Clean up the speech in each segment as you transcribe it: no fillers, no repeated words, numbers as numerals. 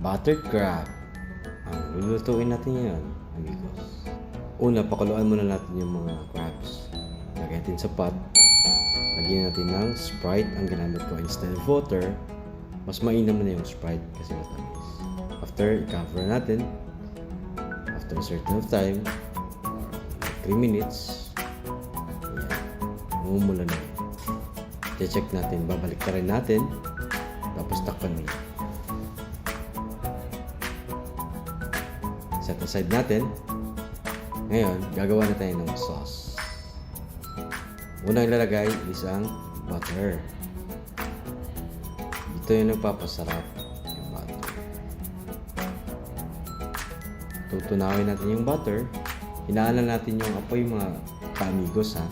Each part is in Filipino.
Butter crab. Lulutuin natin yan, amigos. Una, pakuluan muna natin yung mga crabs. Lagyan natin sa pot. Lagyan natin ng Sprite ang ginamit ko. Instead of water, mas mainam na yung Sprite kasi matamis. After, i-cover natin. After a certain of time, 3 minutes, ayan, umumula na yun. Check natin, babalik ka rin natin, tapos takpan mo yun. Set aside natin. Ngayon, gagawa na tayo ng sauce. Unang ilalagay is ang butter. Ito yung nagpapasarap yung butter. Tutunawin natin yung butter. Hinaanan natin yung apoy mga ka-amigos ha.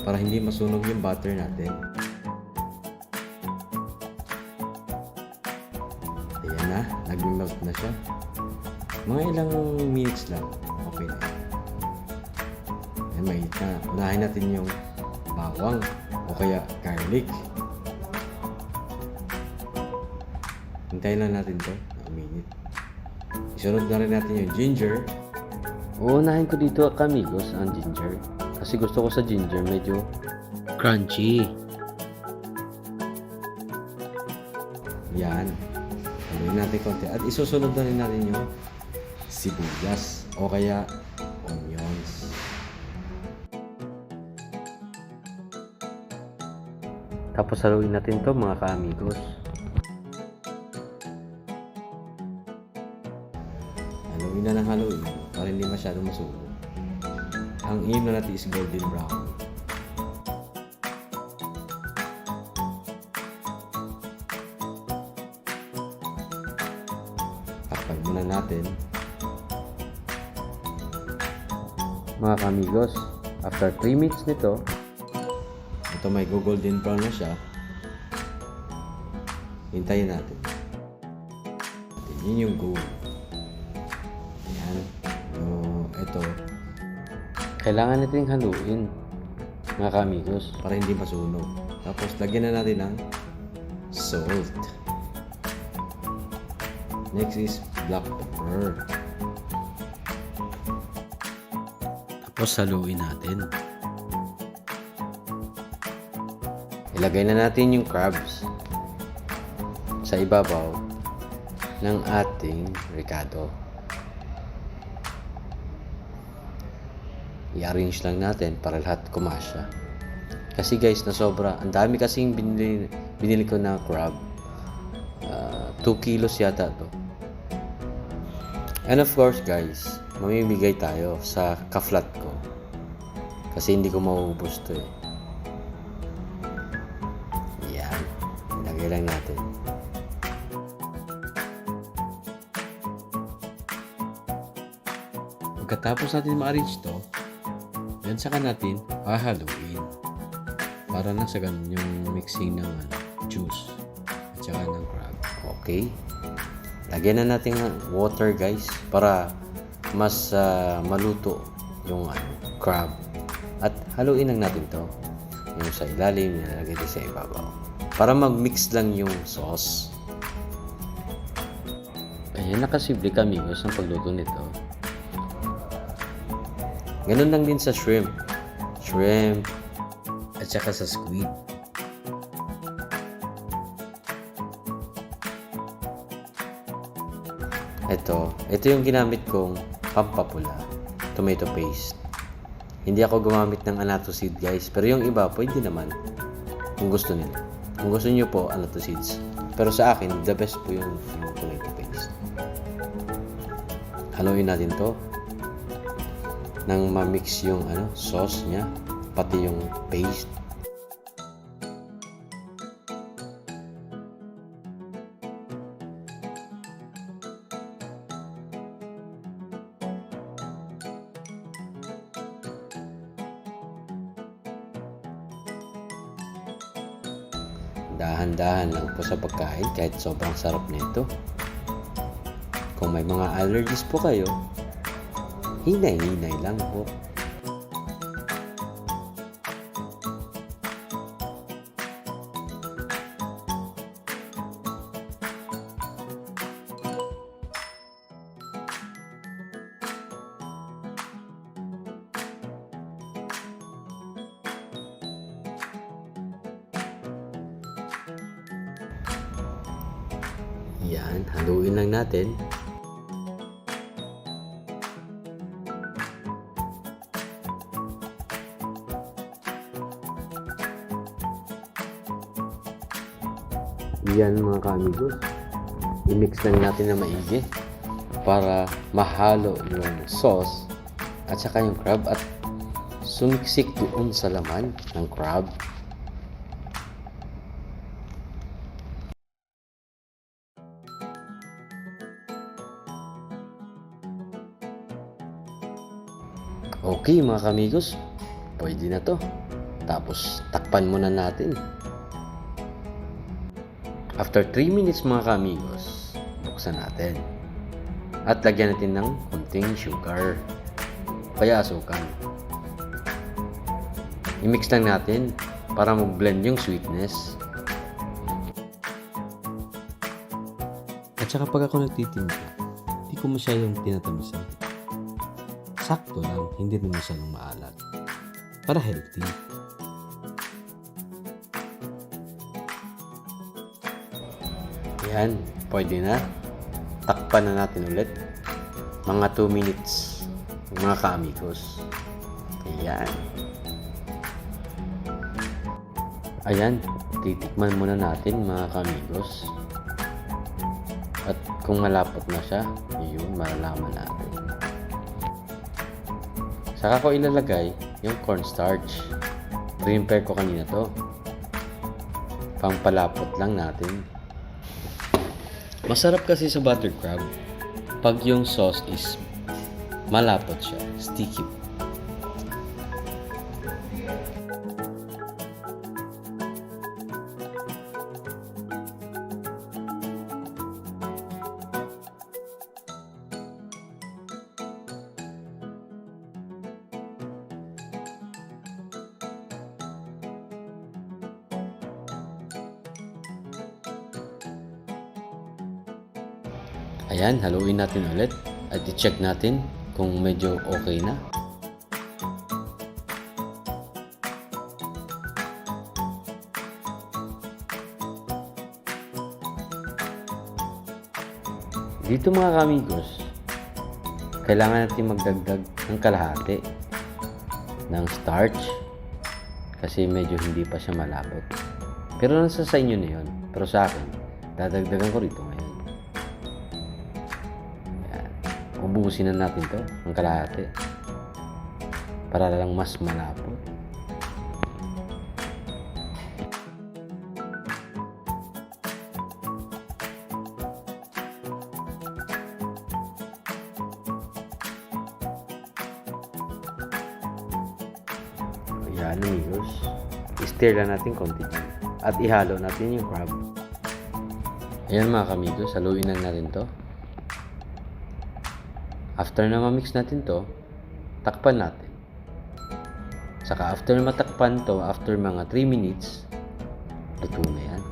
Para hindi masunog yung butter natin. Ayan na, nag-melt na siya. Mga ilang minutes lang, okay na. Ayan, mainit na. Unahin natin yung bawang o kaya garlic. Hintayin lang natin to, a minute. Isunod na rin natin yung ginger. Uunahin ko dito amigos ang ginger. Kasi gusto ko sa ginger medyo crunchy. Yan. Haluin natin konti. At isusunod na rin natin yung sibuyas o kaya onions. Tapos haluin natin to mga ka-amigos. Haluin na ng haluin para hindi masyadong masunog. Ang aim na natin is golden brown. Takpan muna natin. Mga kamigos, after 3 minutes nito, ito may golden brown na siya. Hintayin natin. Yun yung goal. Ayan. Ito. Kailangan natin haluin, mga kamigos, para hindi masunog. Tapos, lagyan na natin ng salt. Next is black pepper. Tapos, haluin natin. Ilagay na natin yung crabs sa ibabaw ng ating ricado. I-arrange lang natin para lahat kumasya. Kasi guys, na sobra. Ang dami kasing binili ko na crab. 2 kilos yata to. And of course guys, mamimigay tayo sa ka-flat ko. Kasi hindi ko maubos to eh. Yan. Ilagay lang natin. Pagkatapos natin ma-arrange to, yan saka natin hahaluin para na sa ganun yung mixing ng juice at saka ng crab. Okay, lagyan na natin ng water guys para mas maluto yung crab at haluin lang natin to yung sa ilalim, nilagay din sa ibabaw para mag-mix lang yung sauce. Ayan, nakasimple amigos ang pagluto nito. Ganun lang din sa shrimp at saka sa squid. Ito yung ginamit kong pampapula, tomato paste. Hindi ako gumamit ng annatto seed guys, pero yung iba pwede naman kung gusto nila. Kung gusto niyo po annatto seeds, pero sa akin the best po yung tomato paste. Haluin natin to nang ma-mix yung sauce niya pati yung paste. Dahan-dahan lang po sa pagkain kahit sobrang sarap nito. Kung may mga allergies po kayo, hinay-hinay lang po. Yan, haluin lang natin. Yan mga ka-amigos, i-mix lang natin na maigi para mahalo yung sauce at saka yung crab at sumiksik doon sa laman ng crab. Okay mga kamigos, pwede na to. Tapos takpan muna natin. After 3 minutes mga kamigos, buksan natin. At lagyan natin ng konting sugar. Kaya asukan. I-mix lang natin para mag-blend yung sweetness. At saka pag ako nagtitinda, hindi ko masyadong tinatamisan. Sakto lang, hindi rin masyadong maalat. Para healthy. Yan, pwede na. Takpan na natin ulit. Mga 2 minutes, mga ka-amigos. Ayan. Ayan, titikman muna natin mga ka-amigos. At kung malapot na siya, yun, malalaman natin. Saka ko ilalagay yung cornstarch. Prepare ko kanina to. Pangpalapot lang natin. Masarap kasi sa butter crab pag yung sauce is malapot siya, sticky. Ayan, haluin natin ulit at i-check natin kung medyo okay na. Dito mga kamigos, kailangan natin magdagdag ng kalahati ng starch kasi medyo hindi pa siya malapot. Pero nasa sa inyo na yun. Pero sa akin, dadagdagan ko rito ngayon. Ubusin na natin to ng kalahati para lang mas malapot. Ayan amigos, i-stir lang natin konti at ihalo natin yung crab. Ayan mga kamigos, haluin lang natin to. After na ma-mix natin to, takpan natin. Saka after matakpan to, after mga 3 minutes, luto na yan.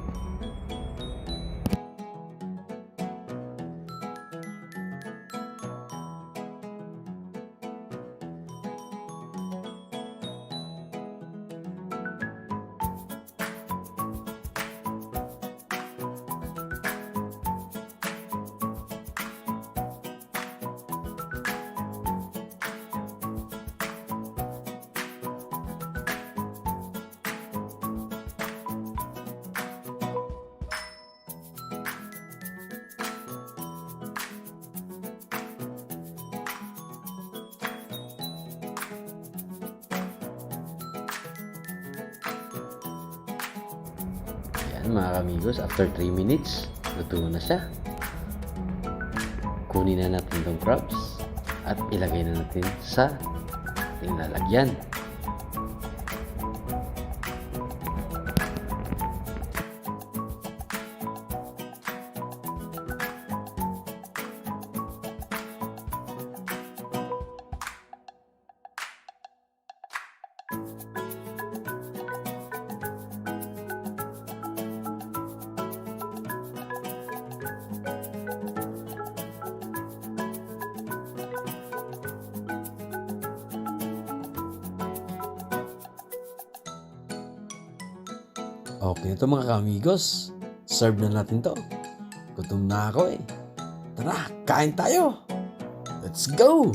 Ayan mga kamigos, after 3 minutes, luto na siya. Kunin na natin itong crabs at ilagay na natin sa ating lalagyan. Okay, ito mga kamigos. Serve na natin to. Gutom na ako eh. Tara, kain tayo. Let's go!